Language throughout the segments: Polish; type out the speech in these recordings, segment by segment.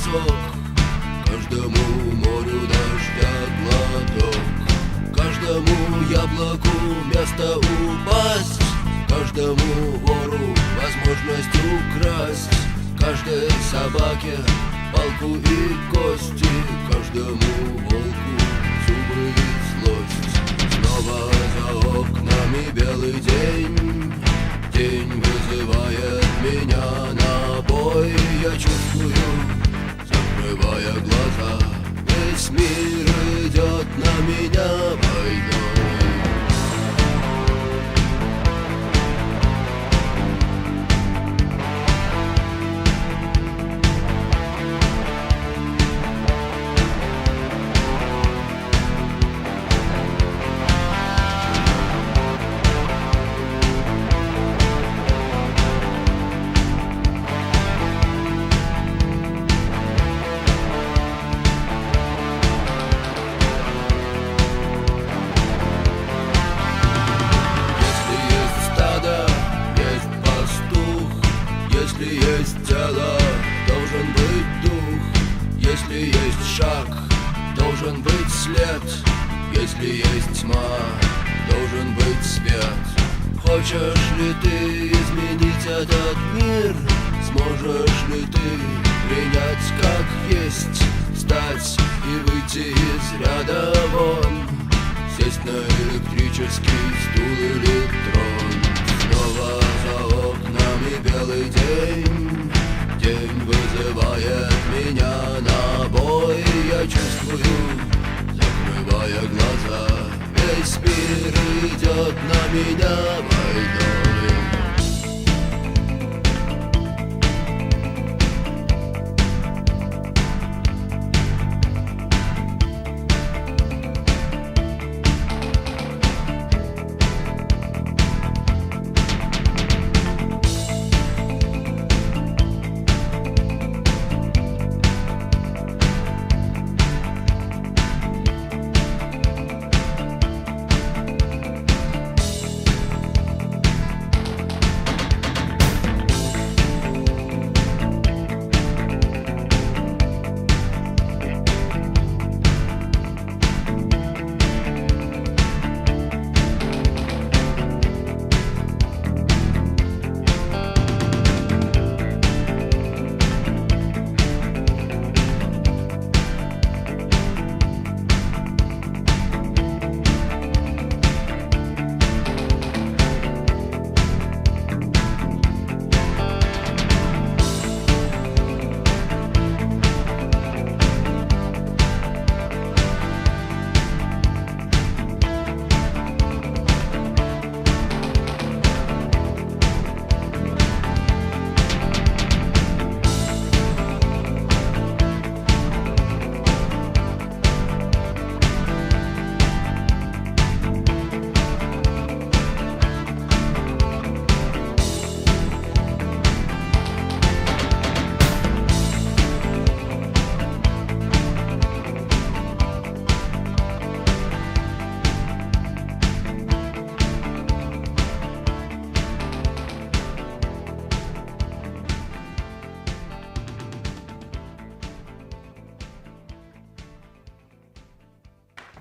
песок, каждому морю дождя глоток, каждому яблоку место упасть, каждому вору возможность украсть, каждой собаке палку и кости, каждому волку зубы и злость. Снова за окнами белый день, день вызывает меня на бой. Я чувствую, закрывая глаза, весь мир идет на меня войной. Если есть тело, должен быть дух. Если есть шаг, должен быть след. Если есть тьма, должен быть свет. Хочешь ли ты изменить этот мир? Сможешь ли ты принять как есть? Встать и выйти из ряда вон, сесть на электрический стул или трон. Снова за окнами белый день, день вызывает меня на бой. Я чувствую, закрывая глаза, весь мир идет на меня войной.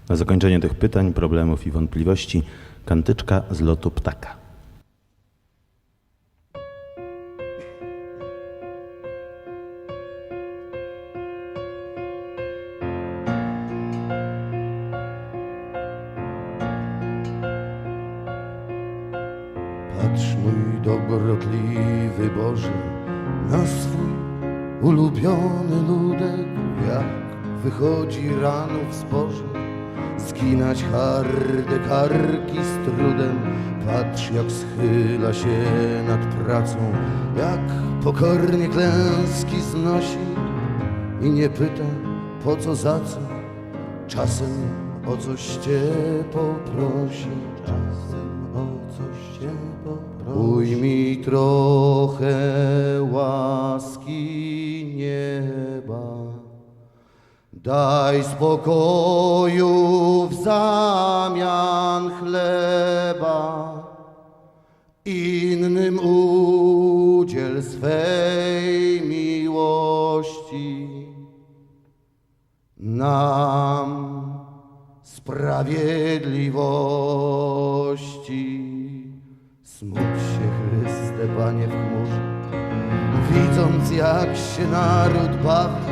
Na zakończenie tych pytań, problemów i wątpliwości kantyczka z lotu ptaka. Patrz, mój dobrotliwy Boże, na swój ulubiony ludek, jak wychodzi rano w zboże, zginać harde karki z trudem. Patrz, jak schyla się nad pracą, jak pokornie klęski znosi i nie pyta po co, za co, czasem o coś cię poprosi, czasem o coś cię poprosi. Ujmij trochę łaski nieba, daj spokoju w zamian chleba, innym udziel swej miłości. nam sprawiedliwości. Smuć się, Chryste, Panie w chmurze, widząc jak się naród bawi,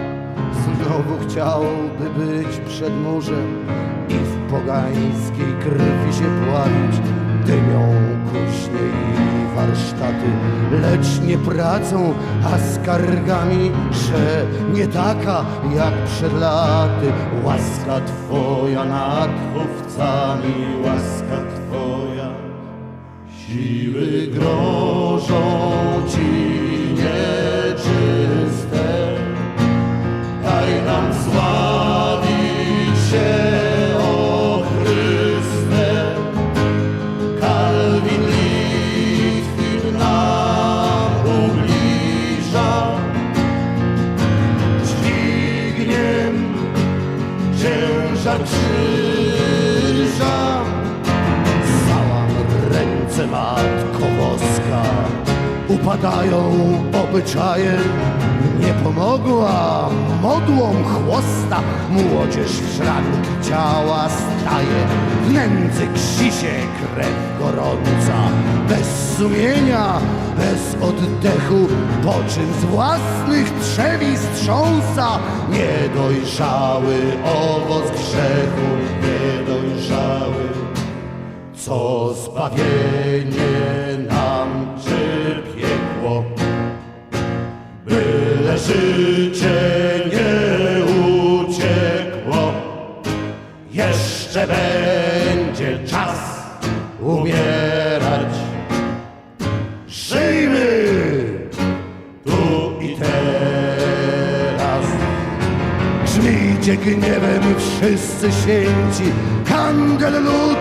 znowu chciałby być przed murzem i w pogańskiej krwi się pławić. Dymią kuźnie i warsztaty, lecz nie pracą, a skargami, że nie taka jak przed laty. Łaska Twoja nad chówcami, łaska Twoja. Siły grożą Ci nieczyste, daj nam sławić się, o Chryste. Kalwin Litwin nam ubliża, dźwigniem ciężar krzyża. Załam ręce, Matko Boska, upadają obyczaje. Nie pomogła modłom chłosta, młodzież w szranki ciała staje. W nędzy ksi się krew gorąca, bez sumienia, bez oddechu, po czym z własnych trzewi strząsa niedojrzały owoc grzechu, niedojrzały. Co zbawienie nam czy piekło, byle życie nie uciekło. Jeszcze będzie czas umierać. Żyjmy tu i teraz. Grzmijcie gniewem wszyscy święci, handel lud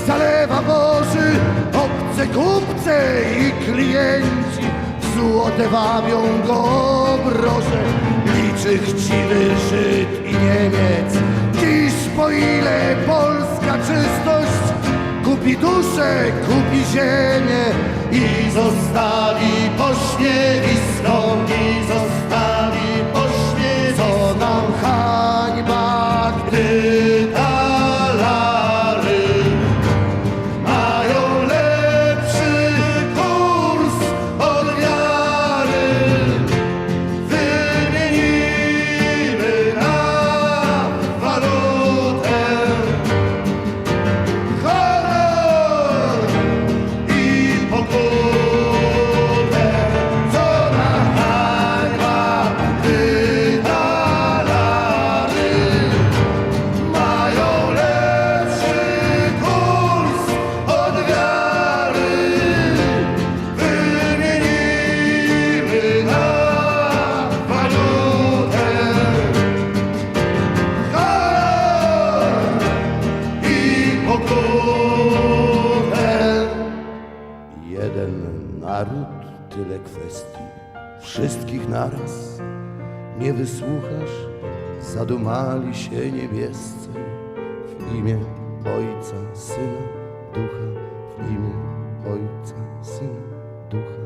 zalewa Boży, obce kupce i klienci w złote wabią go obroże. Liczy chciwy Żyd i Niemiec, dziś po ile polska czystość kupi duszę, kupi ziemię i zostawi pośmiewisko, i zostawi pośmiewisko. Co nam hańba, gdy talary mają lepszy kurs od wiary. Wymienimy na walutę honor i pokutę. Co nam hańba, gdy talary mają lepszy kurs od wiary. Wymienimy na walutę honor i pokutę. Jeden naród, tyle kwestii, wszystkich naraz nie wysłuchasz. Zadumali się niebiescy w imię Ojca, Syna, Ducha, w imię Ojca, Syna, Ducha.